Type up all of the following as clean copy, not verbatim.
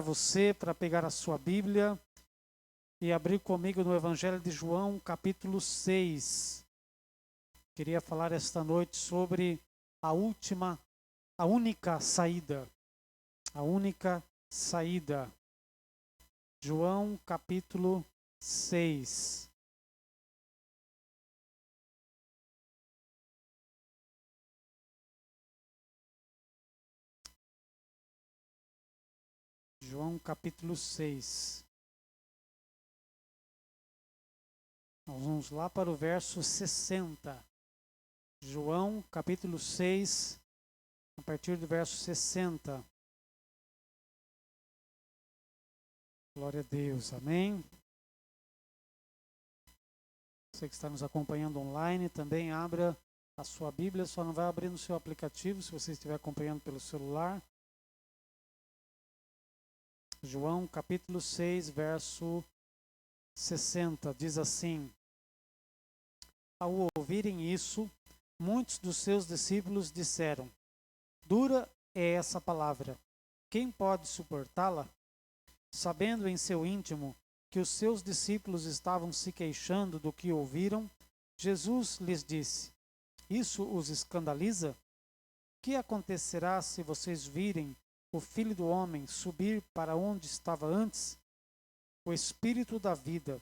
você para pegar a sua Bíblia e abrir comigo no Evangelho de João, capítulo 6. Queria falar esta noite sobre a única saída. A única saída. João, capítulo 6. João capítulo 6. Nós vamos lá para o verso 60. João capítulo 6, a partir do verso 60. Glória a Deus, amém. Você que está nos acompanhando online, também abra a sua Bíblia, só não vai abrir no seu aplicativo, se você estiver acompanhando pelo celular. João capítulo 6, verso 60, diz assim: Ao ouvirem isso, muitos dos seus discípulos disseram: Dura é essa palavra, quem pode suportá-la? Sabendo em seu íntimo que os seus discípulos estavam se queixando do que ouviram, Jesus lhes disse: Isso os escandaliza? Que acontecerá se vocês virem o Filho do Homem subir para onde estava antes? O Espírito da vida.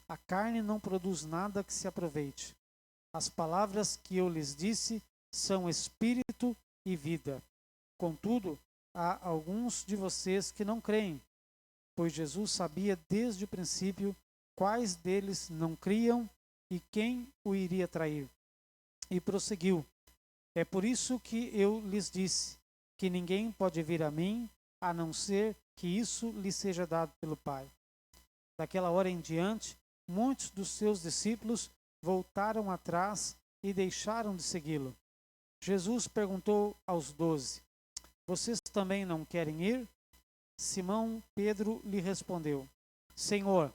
A carne não produz nada que se aproveite. As palavras que eu lhes disse são espírito e vida. Contudo, há alguns de vocês que não creem, pois Jesus sabia desde o princípio quais deles não criam e quem o iria trair. E prosseguiu: É por isso que eu lhes disse que ninguém pode vir a mim, a não ser que isso lhe seja dado pelo Pai. Daquela hora em diante, muitos dos seus discípulos voltaram atrás e deixaram de segui-lo. Jesus perguntou aos 12: Vocês também não querem ir? Simão Pedro lhe respondeu: Senhor,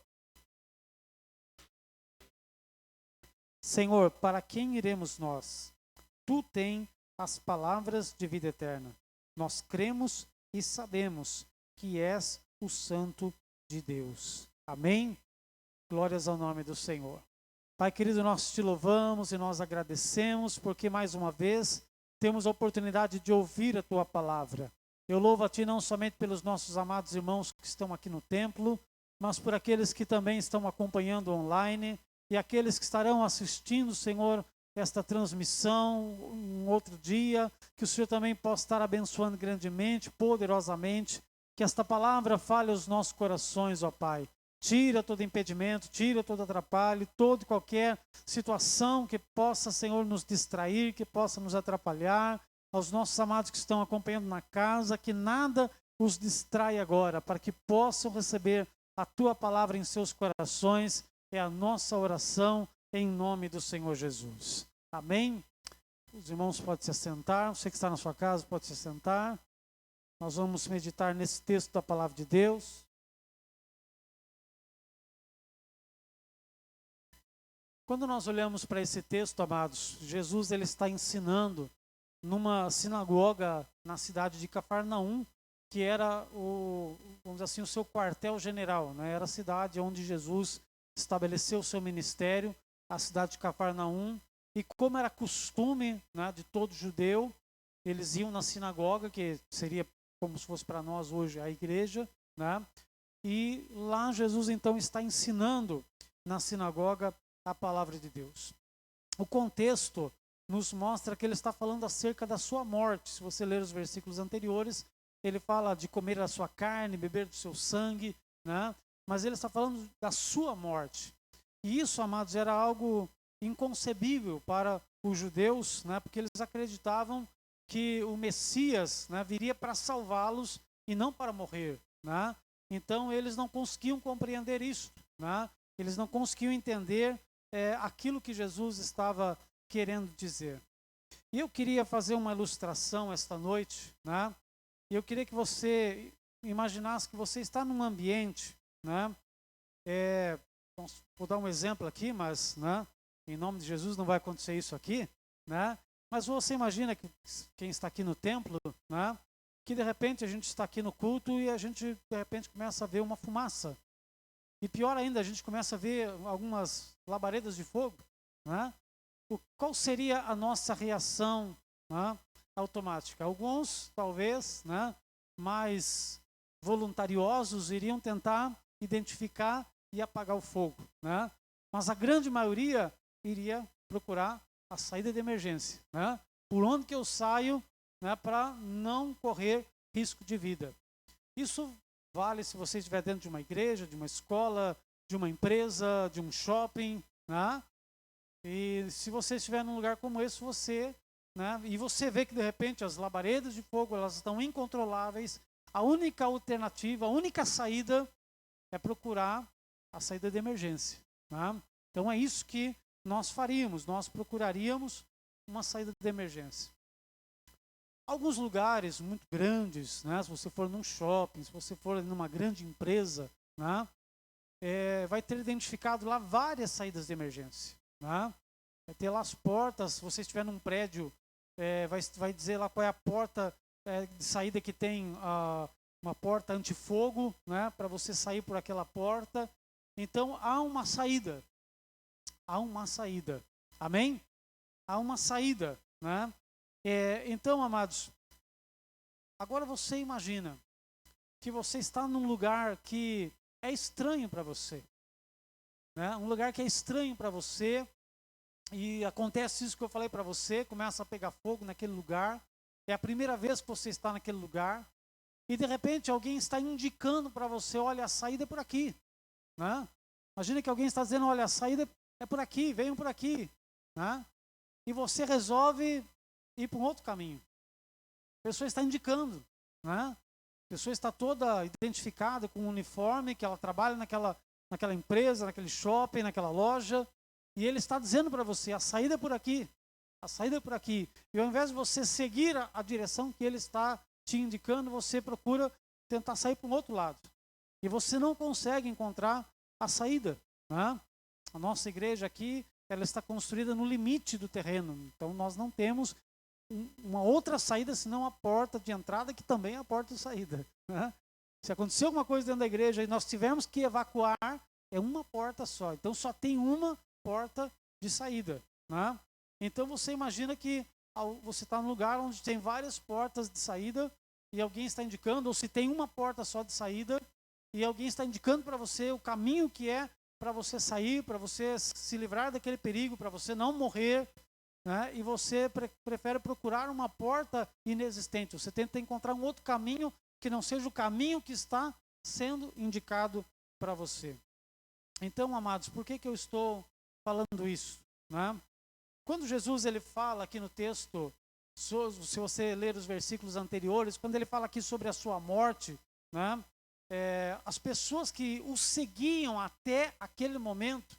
para quem iremos nós? Tu tens as palavras de vida eterna. Nós cremos e sabemos que és o Santo de Deus. Amém? Glórias ao nome do Senhor. Pai querido, nós te louvamos e nós agradecemos porque mais uma vez temos a oportunidade de ouvir a tua palavra. Eu louvo a ti não somente pelos nossos amados irmãos que estão aqui no templo, mas por aqueles que também estão acompanhando online e aqueles que estarão assistindo, Senhor, esta transmissão um outro dia, que o Senhor também possa estar abençoando grandemente, poderosamente, que esta palavra fale aos nossos corações, ó Pai. Tira todo impedimento, tira todo atrapalho, toda e qualquer situação que possa, Senhor, nos distrair, que possa nos atrapalhar. Aos nossos amados que estão acompanhando na casa, que nada os distrai agora, para que possam receber a Tua palavra em seus corações. É a nossa oração em nome do Senhor Jesus. Amém? Os irmãos podem se assentar, você que está na sua casa pode se assentar. Nós vamos meditar nesse texto da palavra de Deus. Quando nós olhamos para esse texto, amados, Jesus ele está ensinando numa sinagoga na cidade de Cafarnaum, que era vamos dizer assim, o seu quartel-general, né? Era a cidade onde Jesus estabeleceu o seu ministério, a cidade de Cafarnaum. E como era costume, né, de todo judeu, eles iam na sinagoga, que seria como se fosse para nós hoje a igreja, né? E lá Jesus então está ensinando na sinagoga a palavra de Deus. O contexto nos mostra que ele está falando acerca da sua morte. Se você ler os versículos anteriores, ele fala de comer a sua carne, beber do seu sangue, né? Mas ele está falando da sua morte. E isso, amados, era algo inconcebível para os judeus, né? Porque eles acreditavam que o Messias, né, viria para salvá-los e não para morrer, né? Então eles não conseguiam compreender isso, né? Eles não conseguiam entender aquilo que Jesus estava querendo dizer. E eu queria fazer uma ilustração esta noite, né? E eu queria que você imaginasse que você está num ambiente, né? Vou dar um exemplo aqui, mas, né, em nome de Jesus não vai acontecer isso aqui, né? Mas você imagina que quem está aqui no templo, né, que de repente a gente está aqui no culto e a gente de repente começa a ver uma fumaça. E pior ainda, a gente começa a ver algumas labaredas de fogo, né? Qual seria a nossa reação, né, automática? Alguns, talvez, né, mais voluntariosos, iriam tentar identificar e apagar o fogo, né? Mas a grande maioria iria procurar a saída de emergência, né? Por onde que eu saio, né, para não correr risco de vida. Isso vale se você estiver dentro de uma igreja, de uma escola, de uma empresa, de um shopping, né? E se você estiver num lugar como esse, você, né, e você vê que de repente as labaredas de fogo, elas estão incontroláveis, a única alternativa, a única saída é procurar a saída de emergência, né? Então é isso que nós faríamos, nós procuraríamos uma saída de emergência. Alguns lugares muito grandes, né, se você for num shopping, se você for numa grande empresa, né, vai ter identificado lá várias saídas de emergência, né? Vai ter lá as portas, se você estiver num prédio, vai dizer lá qual é a porta de saída que tem uma porta antifogo, né, para você sair por aquela porta. Então há uma saída. Há uma saída. Amém? Há uma saída, né? Então, amados, agora você imagina que você está num lugar que é estranho para você, né? Um lugar que é estranho para você e acontece isso que eu falei para você, começa a pegar fogo naquele lugar, é a primeira vez que você está naquele lugar e de repente alguém está indicando para você, olha, a saída é por aqui, né? Imagina que alguém está dizendo, olha, a saída é por aqui, venham por aqui, né? E você resolve ir para um outro caminho. A pessoa está indicando, né? A pessoa está toda identificada com um uniforme, que ela trabalha naquela empresa, naquele shopping, naquela loja, e ele está dizendo para você, a saída é por aqui, a saída é por aqui. E ao invés de você seguir a direção que ele está te indicando, você procura tentar sair para um outro lado. E você não consegue encontrar a saída, né? A nossa igreja aqui, ela está construída no limite do terreno, então nós não temos uma outra saída senão a porta de entrada, que também é a porta de saída, né? Se acontecer alguma coisa dentro da igreja e nós tivermos que evacuar, é uma porta só, então só tem uma porta de saída, né? Então você imagina que você está num lugar onde tem várias portas de saída e alguém está indicando, ou se tem uma porta só de saída e alguém está indicando para você o caminho que é para você sair, para você se livrar daquele perigo, para você não morrer, né? E você prefere procurar uma porta inexistente. Você tenta encontrar um outro caminho que não seja o caminho que está sendo indicado para você. Então, amados, por que eu estou falando isso, né? Quando Jesus ele fala aqui no texto, se você ler os versículos anteriores, quando ele fala aqui sobre a sua morte, né? As pessoas que o seguiam até aquele momento,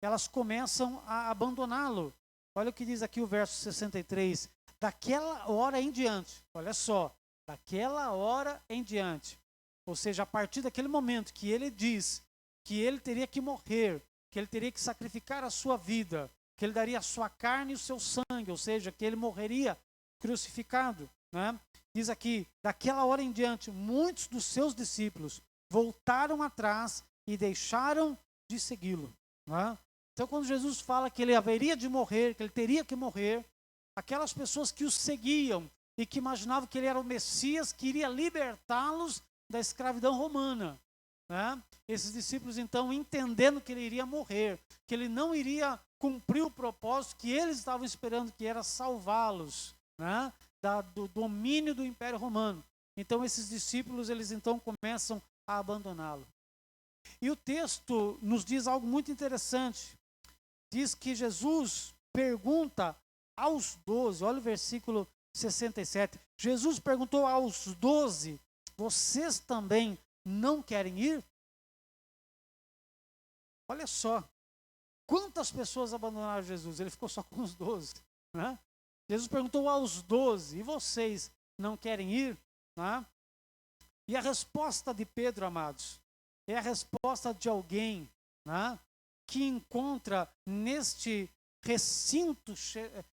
elas começam a abandoná-lo. Olha o que diz aqui o verso 63. Daquela hora em diante, olha só, daquela hora em diante, ou seja, a partir daquele momento que ele diz que ele teria que morrer, que ele teria que sacrificar a sua vida, que ele daria a sua carne e o seu sangue, ou seja, que ele morreria crucificado, né? Diz aqui, daquela hora em diante, muitos dos seus discípulos voltaram atrás e deixaram de segui-lo, né? Então, quando Jesus fala que ele haveria de morrer, que ele teria que morrer, aquelas pessoas que o seguiam e que imaginavam que ele era o Messias, que iria libertá-los da escravidão romana, né? Esses discípulos, então, entendendo que ele iria morrer, que ele não iria cumprir o propósito que eles estavam esperando, que era salvá-los, né, do domínio do Império Romano. Então, esses discípulos, eles então começam a abandoná-lo. E o texto nos diz algo muito interessante. Diz que Jesus pergunta aos 12, olha o versículo 67. Jesus perguntou aos 12, vocês também não querem ir? Olha só, quantas pessoas abandonaram Jesus? Ele ficou só com os 12, né? Jesus perguntou aos 12, e vocês não querem ir? Né? E a resposta de Pedro, amados, é a resposta de alguém, né, que encontra neste recinto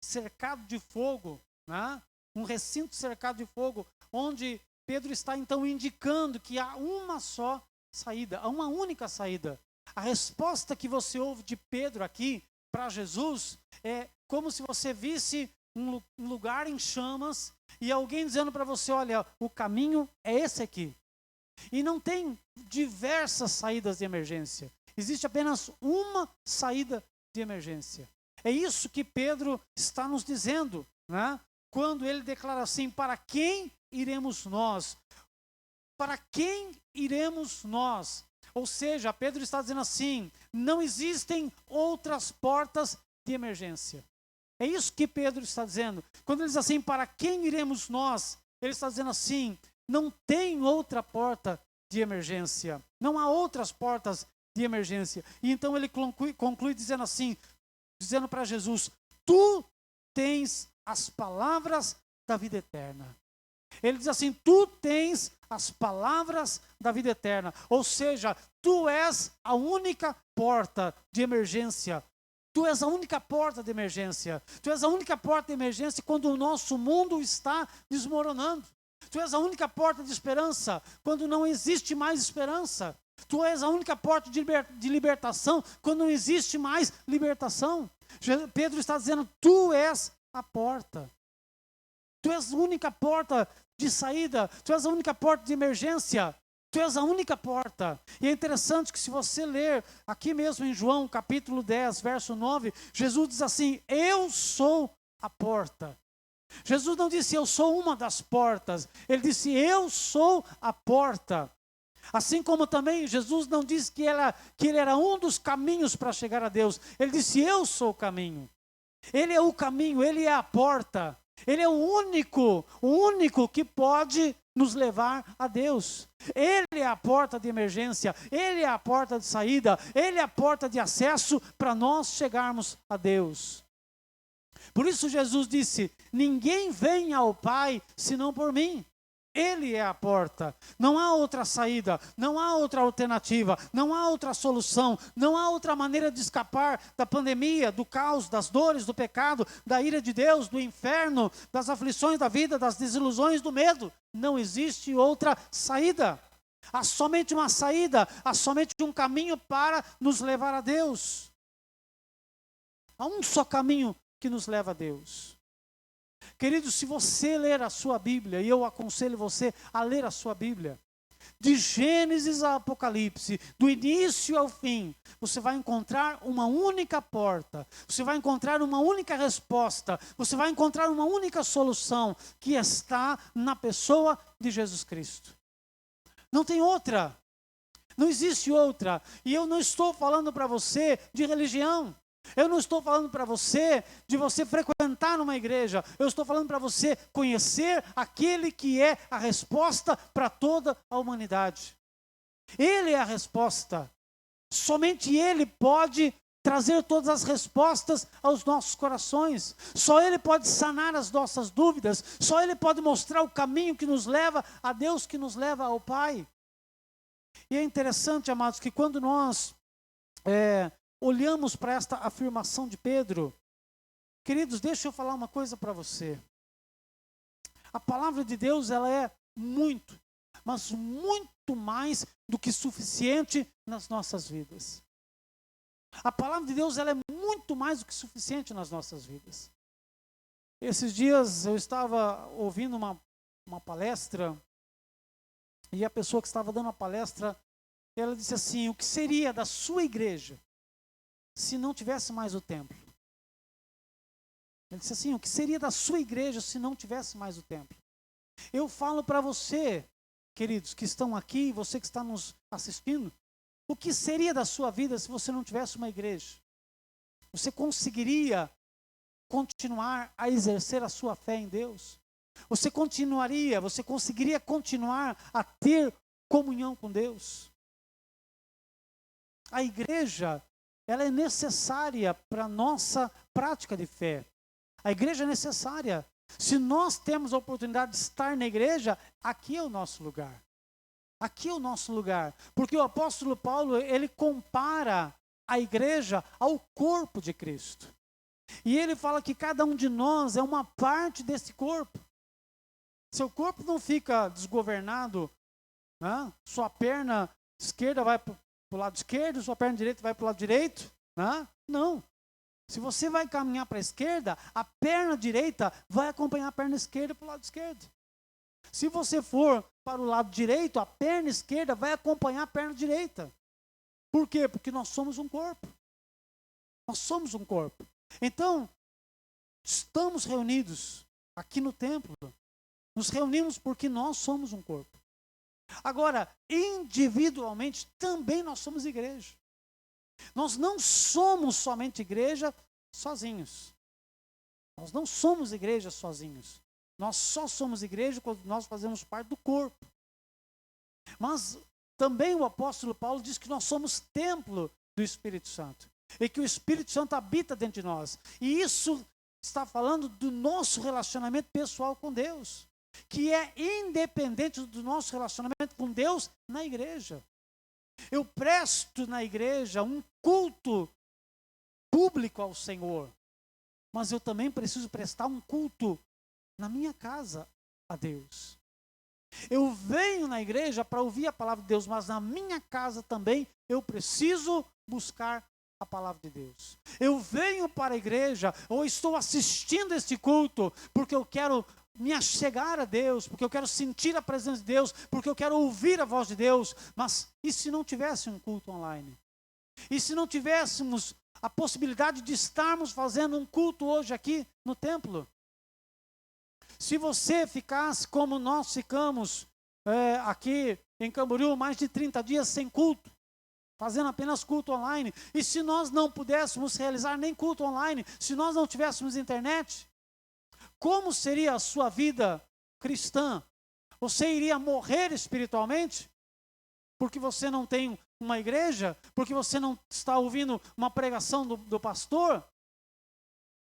cercado de fogo, né, um recinto cercado de fogo, onde Pedro está então indicando que há uma só saída, há uma única saída. A resposta que você ouve de Pedro aqui para Jesus é como se você visse um lugar em chamas e alguém dizendo para você, olha, o caminho é esse aqui. E não tem diversas saídas de emergência. Existe apenas uma saída de emergência. É isso que Pedro está nos dizendo, né? Quando ele declara assim, para quem iremos nós? Para quem iremos nós? Ou seja, Pedro está dizendo assim, não existem outras portas de emergência. É isso que Pedro está dizendo. Quando ele diz assim, para quem iremos nós? Ele está dizendo assim, não tem outra porta de emergência. Não há outras portas de emergência. E então ele conclui dizendo assim, dizendo para Jesus, tu tens as palavras da vida eterna. Ele diz assim, tu tens as palavras da vida eterna. Ou seja, tu és a única porta de emergência. Tu és a única porta de emergência. Tu és a única porta de emergência quando o nosso mundo está desmoronando. Tu és a única porta de esperança quando não existe mais esperança. Tu és a única porta de libertação quando não existe mais libertação. Pedro está dizendo, tu és a porta. Tu és a única porta de saída. Tu és a única porta de emergência. Tu és a única porta. E é interessante que se você ler aqui mesmo em João capítulo 10, verso 9, Jesus diz assim, eu sou a porta. Jesus não disse, eu sou uma das portas. Ele disse, eu sou a porta. Assim como também Jesus não disse que ele era um dos caminhos para chegar a Deus. Ele disse, eu sou o caminho. Ele é o caminho, ele é a porta. Ele é o único que pode nos levar a Deus. Ele é a porta de emergência, ele é a porta de saída, ele é a porta de acesso para nós chegarmos a Deus. Por isso Jesus disse, ninguém vem ao Pai senão por mim. Ele é a porta. Não há outra saída, não há outra alternativa, não há outra solução, não há outra maneira de escapar da pandemia, do caos, das dores, do pecado, da ira de Deus, do inferno, das aflições da vida, das desilusões, do medo. Não existe outra saída. Há somente uma saída, há somente um caminho para nos levar a Deus. Há um só caminho que nos leva a Deus. Querido, se você ler a sua Bíblia, e eu aconselho você a ler a sua Bíblia, de Gênesis a Apocalipse, do início ao fim, você vai encontrar uma única porta, você vai encontrar uma única resposta, você vai encontrar uma única solução, que está na pessoa de Jesus Cristo. Não tem outra, não existe outra. E eu não estou falando para você de religião. Eu não estou falando para você de você frequentar uma igreja. Eu estou falando para você conhecer aquele que é a resposta para toda a humanidade. Ele é a resposta. Somente Ele pode trazer todas as respostas aos nossos corações. Só Ele pode sanar as nossas dúvidas. Só Ele pode mostrar o caminho que nos leva a Deus, que nos leva ao Pai. E é interessante, amados, que quando nós olhamos para esta afirmação de Pedro, queridos, deixa eu falar uma coisa para você. A palavra de Deus, ela é muito, mas muito mais do que suficiente nas nossas vidas. A palavra de Deus, ela é muito mais do que suficiente nas nossas vidas. Esses dias eu estava ouvindo uma palestra, e a pessoa que estava dando a palestra, ela disse assim, o que seria da sua igreja se não tivesse mais o templo? Ele disse assim, o que seria da sua igreja se não tivesse mais o templo? Eu falo para você, queridos, que estão aqui, você que está nos assistindo, o que seria da sua vida se você não tivesse uma igreja? Você conseguiria continuar a exercer a sua fé em Deus? Você conseguiria continuar a ter comunhão com Deus? A igreja, ela é necessária para a nossa prática de fé. A igreja é necessária. Se nós temos a oportunidade de estar na igreja, aqui é o nosso lugar. Aqui é o nosso lugar. Porque o apóstolo Paulo, ele compara a igreja ao corpo de Cristo. E ele fala que cada um de nós é uma parte desse corpo. Seu corpo não fica desgovernado, né? Sua perna esquerda vai para o lado esquerdo, sua perna direita vai para o lado direito. Né? Não. Se você vai caminhar para a esquerda, a perna direita vai acompanhar a perna esquerda para o lado esquerdo. Se você for para o lado direito, a perna esquerda vai acompanhar a perna direita. Por quê? Porque nós somos um corpo. Nós somos um corpo. Então, estamos reunidos aqui no templo. Nos reunimos porque nós somos um corpo. Agora, individualmente, também nós somos igreja. Nós não somos somente igreja sozinhos. Nós não somos igreja sozinhos. Nós só somos igreja quando nós fazemos parte do corpo. Mas também o apóstolo Paulo diz que nós somos templo do Espírito Santo. E que o Espírito Santo habita dentro de nós. E isso está falando do nosso relacionamento pessoal com Deus. Que é independente do nosso relacionamento com Deus na igreja. Eu presto na igreja um culto público ao Senhor, mas eu também preciso prestar um culto na minha casa a Deus. Eu venho na igreja para ouvir a palavra de Deus, mas na minha casa também eu preciso buscar a palavra de Deus. Eu venho para a igreja, ou estou assistindo este culto, porque eu quero me achegar a Deus, porque eu quero sentir a presença de Deus, porque eu quero ouvir a voz de Deus. Mas e se não tivesse um culto online? E se não tivéssemos a possibilidade de estarmos fazendo um culto hoje aqui no templo? Se você ficasse como nós ficamos aqui em Camboriú, mais de 30 dias sem culto, fazendo apenas culto online, e se nós não pudéssemos realizar nem culto online, se nós não tivéssemos internet, como seria a sua vida cristã? Você iria morrer espiritualmente? Porque você não tem uma igreja? Porque você não está ouvindo uma pregação do pastor?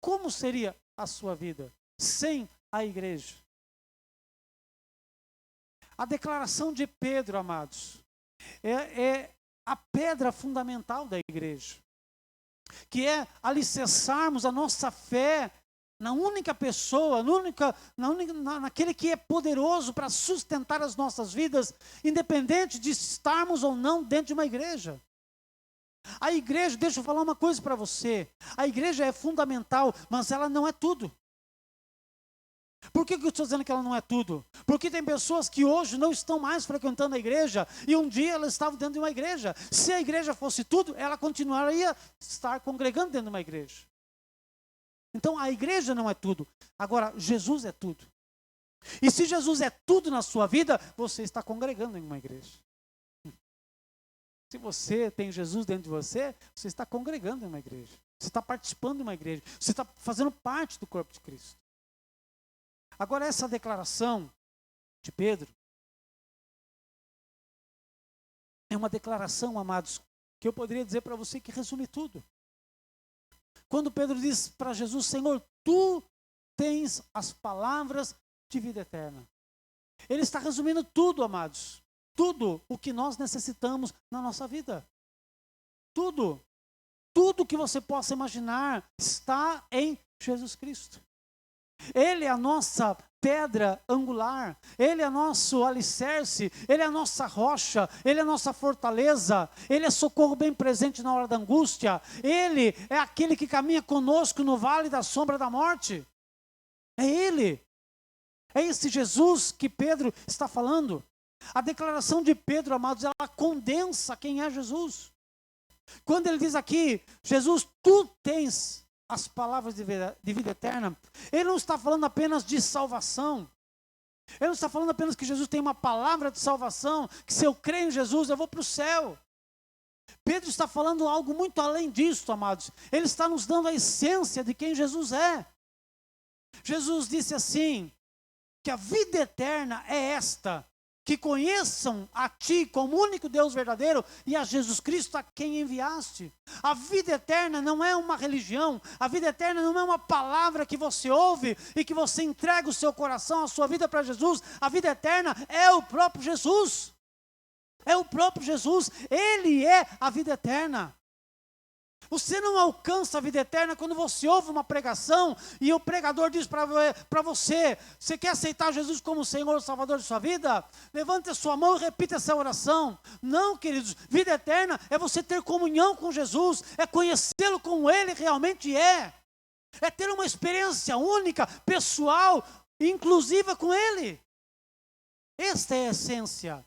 Como seria a sua vida sem a igreja? A declaração de Pedro, amados, é a pedra fundamental da igreja, que é alicerçarmos a nossa fé na única pessoa, naquele que é poderoso para sustentar as nossas vidas, independente de estarmos ou não dentro de uma igreja. A igreja, deixa eu falar uma coisa para você, a igreja é fundamental, mas ela não é tudo. Por que eu estou dizendo que ela não é tudo? Porque tem pessoas que hoje não estão mais frequentando a igreja, e um dia elas estavam dentro de uma igreja. Se a igreja fosse tudo, ela continuaria a estar congregando dentro de uma igreja. Então a igreja não é tudo. Agora, Jesus é tudo. E se Jesus é tudo na sua vida, você está congregando em uma igreja. Se você tem Jesus dentro de você, você está congregando em uma igreja. Você está participando de uma igreja. Você está fazendo parte do corpo de Cristo. Agora, essa declaração de Pedro é uma declaração, amados, que eu poderia dizer para você que resume tudo. Quando Pedro diz para Jesus: Senhor, tu tens as palavras de vida eterna. Ele está resumindo tudo, amados. Tudo o que nós necessitamos na nossa vida. Tudo. Tudo que você possa imaginar está em Jesus Cristo. Ele é a nossa pedra angular, Ele é nosso alicerce, Ele é a nossa rocha, Ele é a nossa fortaleza, Ele é socorro bem presente na hora da angústia, Ele é aquele que caminha conosco no vale da sombra da morte. É Ele, é esse Jesus que Pedro está falando. A declaração de Pedro, amados, ela condensa quem é Jesus. Quando ele diz aqui: Jesus, tu tens as palavras de vida eterna, ele não está falando apenas de salvação. Ele não está falando apenas que Jesus tem uma palavra de salvação, que se eu creio em Jesus eu vou para o céu. Pedro está falando algo muito além disso, amados. Ele está nos dando a essência de quem Jesus é. Jesus disse assim, que a vida eterna é esta: que conheçam a ti como único Deus verdadeiro e a Jesus Cristo a quem enviaste. A vida eterna não é uma religião, a vida eterna não é uma palavra que você ouve e que você entrega o seu coração, a sua vida para Jesus. A vida eterna é o próprio Jesus. É o próprio Jesus, Ele é a vida eterna. Você não alcança a vida eterna quando você ouve uma pregação e o pregador diz para você: você quer aceitar Jesus como Senhor e Salvador de sua vida? Levante a sua mão e repita essa oração. Não, queridos, vida eterna é você ter comunhão com Jesus, é conhecê-lo como Ele realmente é ter uma experiência única, pessoal, inclusiva com Ele. Esta é a essência.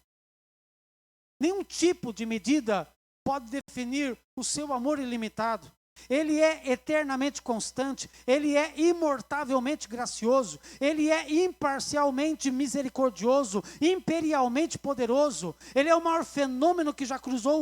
Nenhum tipo de medida pode definir o seu amor ilimitado. Ele é eternamente constante, Ele é imortavelmente gracioso, Ele é imparcialmente misericordioso, imperialmente poderoso. Ele é o maior fenômeno que já cruzou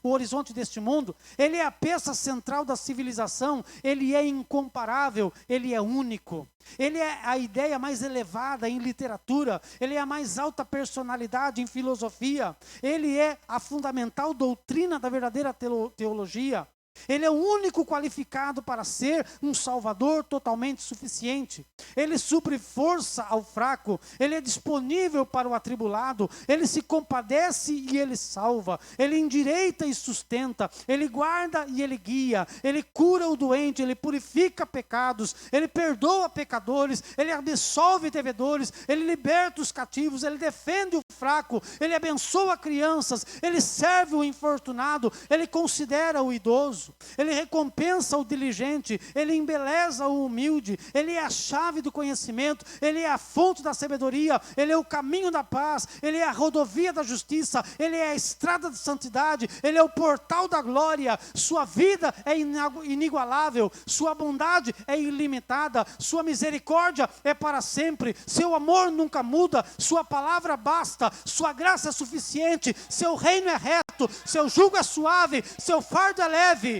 o horizonte deste mundo. Ele é a peça central da civilização, Ele é incomparável, Ele é único. Ele é a ideia mais elevada em literatura, Ele é a mais alta personalidade em filosofia, Ele é a fundamental doutrina da verdadeira teologia. Ele é o único qualificado para ser um salvador totalmente suficiente. Ele supre força ao fraco, ele é disponível para o atribulado, ele se compadece e ele salva, ele endireita e sustenta, ele guarda e ele guia, ele cura o doente, ele purifica pecados, ele perdoa pecadores, ele absolve devedores, ele liberta os cativos, ele defende o fraco, ele abençoa crianças, ele serve o infortunado, ele considera o idoso. Ele recompensa o diligente, ele embeleza o humilde, ele é a chave do conhecimento, ele é a fonte da sabedoria, ele é o caminho da paz, ele é a rodovia da justiça, ele é a estrada da santidade, ele é o portal da glória. Sua vida é inigualável, sua bondade é ilimitada, sua misericórdia é para sempre, seu amor nunca muda, sua palavra basta, sua graça é suficiente, seu reino é reto, seu jugo é suave, seu fardo é leve.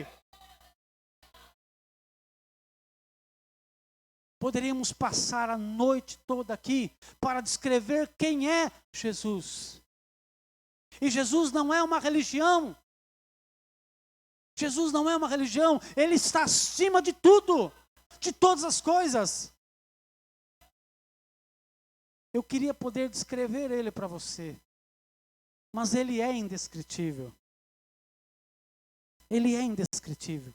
Poderíamos passar a noite toda aqui para descrever quem é Jesus. E Jesus não é uma religião. Jesus não é uma religião, Ele está acima de tudo, de todas as coisas. Eu queria poder descrever Ele para você, mas Ele é indescritível. Ele é indescritível.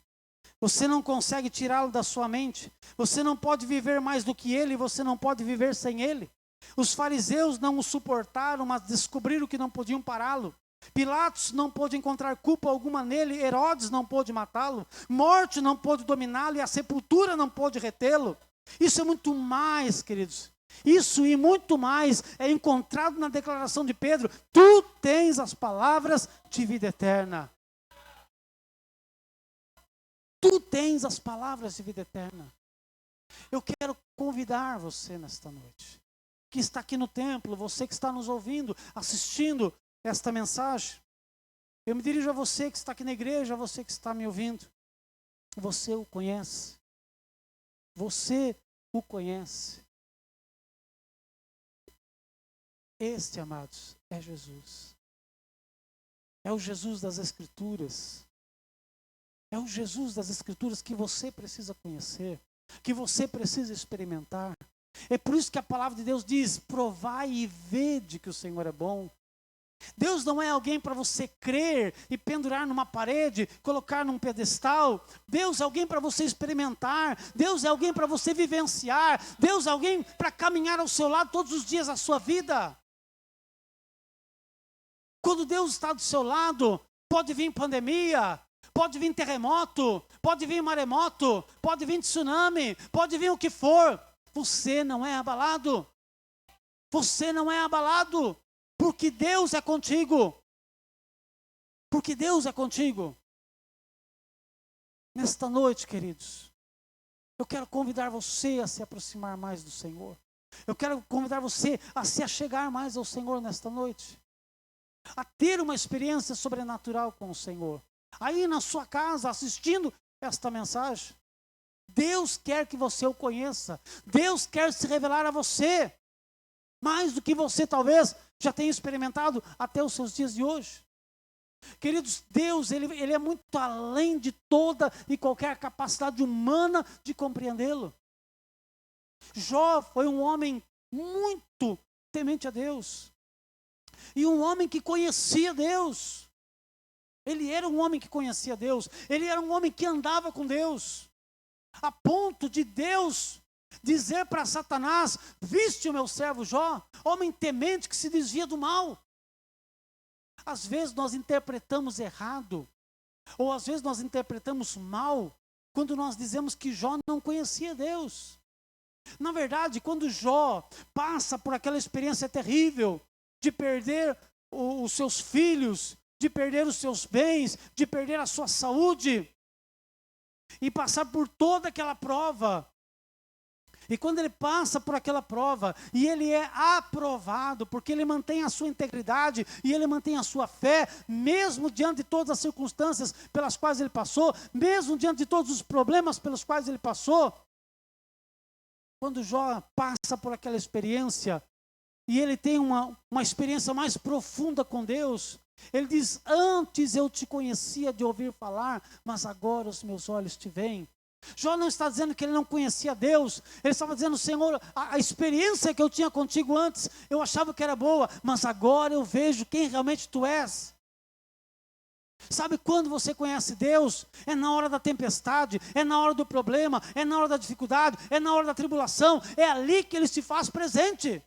Você não consegue tirá-lo da sua mente. Você não pode viver mais do que Ele, você não pode viver sem Ele. Os fariseus não o suportaram, mas descobriram que não podiam pará-lo. Pilatos não pôde encontrar culpa alguma nele, Herodes não pôde matá-lo, morte não pôde dominá-lo e a sepultura não pôde retê-lo. Isso é muito mais, queridos. Isso e muito mais é encontrado na declaração de Pedro: tu tens as palavras de vida eterna. Tu tens as palavras de vida eterna. Eu quero convidar você nesta noite, que está aqui no templo, você que está nos ouvindo, assistindo esta mensagem. Eu me dirijo a você que está aqui na igreja, a você que está me ouvindo. Você o conhece. Você o conhece. Este, amados, é Jesus. É o Jesus das Escrituras. É o Jesus das Escrituras que você precisa conhecer, que você precisa experimentar. É por isso que a palavra de Deus diz: provai e vede que o Senhor é bom. Deus não é alguém para você crer e pendurar numa parede, colocar num pedestal. Deus é alguém para você experimentar. Deus é alguém para você vivenciar. Deus é alguém para caminhar ao seu lado todos os dias da sua vida. Quando Deus está do seu lado, pode vir pandemia, pode vir terremoto, pode vir maremoto, pode vir tsunami, pode vir o que for. Você não é abalado. Você não é abalado. Porque Deus é contigo. Porque Deus é contigo. Nesta noite, queridos, eu quero convidar você a se aproximar mais do Senhor. Eu quero convidar você a se achegar mais ao Senhor nesta noite. A ter uma experiência sobrenatural com o Senhor. Aí na sua casa, assistindo esta mensagem. Deus quer que você o conheça. Deus quer se revelar a você. Mais do que você talvez já tenha experimentado até os seus dias de hoje. Queridos, Deus, Ele é muito além de toda e qualquer capacidade humana de compreendê-lo. Jó foi um homem muito temente a Deus. E um homem que conhecia Deus. Ele era um homem que conhecia Deus. Ele era um homem que andava com Deus. A ponto de Deus dizer para Satanás: viste o meu servo Jó, homem temente que se desvia do mal. Às vezes nós interpretamos errado, ou às vezes nós interpretamos mal, quando nós dizemos que Jó não conhecia Deus. Na verdade, quando Jó passa por aquela experiência terrível de perder os seus filhos, de perder os seus bens, de perder a sua saúde, e passar por toda aquela prova, e quando ele passa por aquela prova, e ele é aprovado, porque ele mantém a sua integridade, e ele mantém a sua fé, mesmo diante de todas as circunstâncias pelas quais ele passou, mesmo diante de todos os problemas pelos quais ele passou, quando Jó passa por aquela experiência, e ele tem uma experiência mais profunda com Deus, ele diz: antes eu te conhecia de ouvir falar, mas agora os meus olhos te veem. Jó não está dizendo que ele não conhecia Deus, ele estava dizendo: Senhor, a experiência que eu tinha contigo antes, eu achava que era boa, mas agora eu vejo quem realmente tu és. Sabe quando você conhece Deus? É na hora da tempestade, é na hora do problema, é na hora da dificuldade, é na hora da tribulação, é ali que ele se faz presente.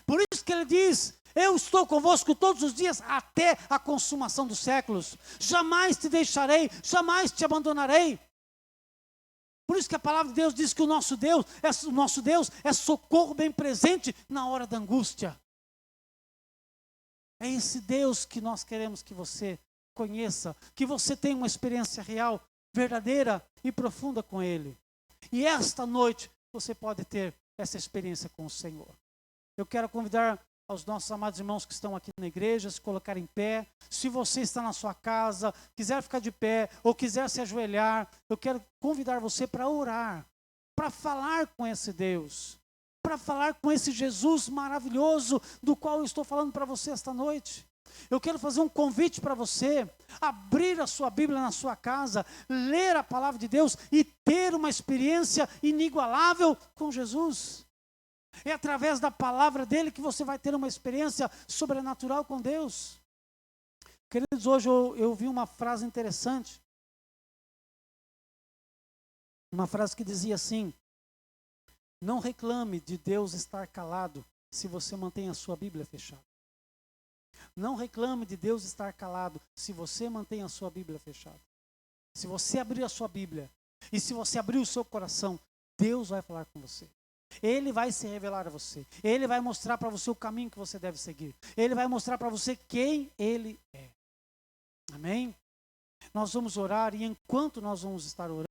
Por isso que ele diz: eu estou convosco todos os dias até a consumação dos séculos. Jamais te deixarei, jamais te abandonarei. Por isso que a palavra de Deus diz que o nosso Deus é socorro bem presente na hora da angústia. É esse Deus que nós queremos que você conheça, que você tenha uma experiência real, verdadeira e profunda com Ele. E esta noite você pode ter essa experiência com o Senhor. Eu quero convidar aos nossos amados irmãos que estão aqui na igreja, se colocar em pé. Se você está na sua casa, quiser ficar de pé, ou quiser se ajoelhar, eu quero convidar você para orar, para falar com esse Deus, para falar com esse Jesus maravilhoso, do qual eu estou falando para você esta noite. Eu quero fazer um convite para você, abrir a sua Bíblia na sua casa, ler a palavra de Deus e ter uma experiência inigualável com Jesus. É através da palavra dele que você vai ter uma experiência sobrenatural com Deus. Queridos, hoje eu vi uma frase interessante. Uma frase que dizia assim: não reclame de Deus estar calado se você mantém a sua Bíblia fechada. Não reclame de Deus estar calado se você mantém a sua Bíblia fechada. Se você abrir a sua Bíblia e se você abrir o seu coração, Deus vai falar com você. Ele vai se revelar a você. Ele vai mostrar para você o caminho que você deve seguir. Ele vai mostrar para você quem Ele é. Amém? Nós vamos orar, e enquanto nós vamos estar orando,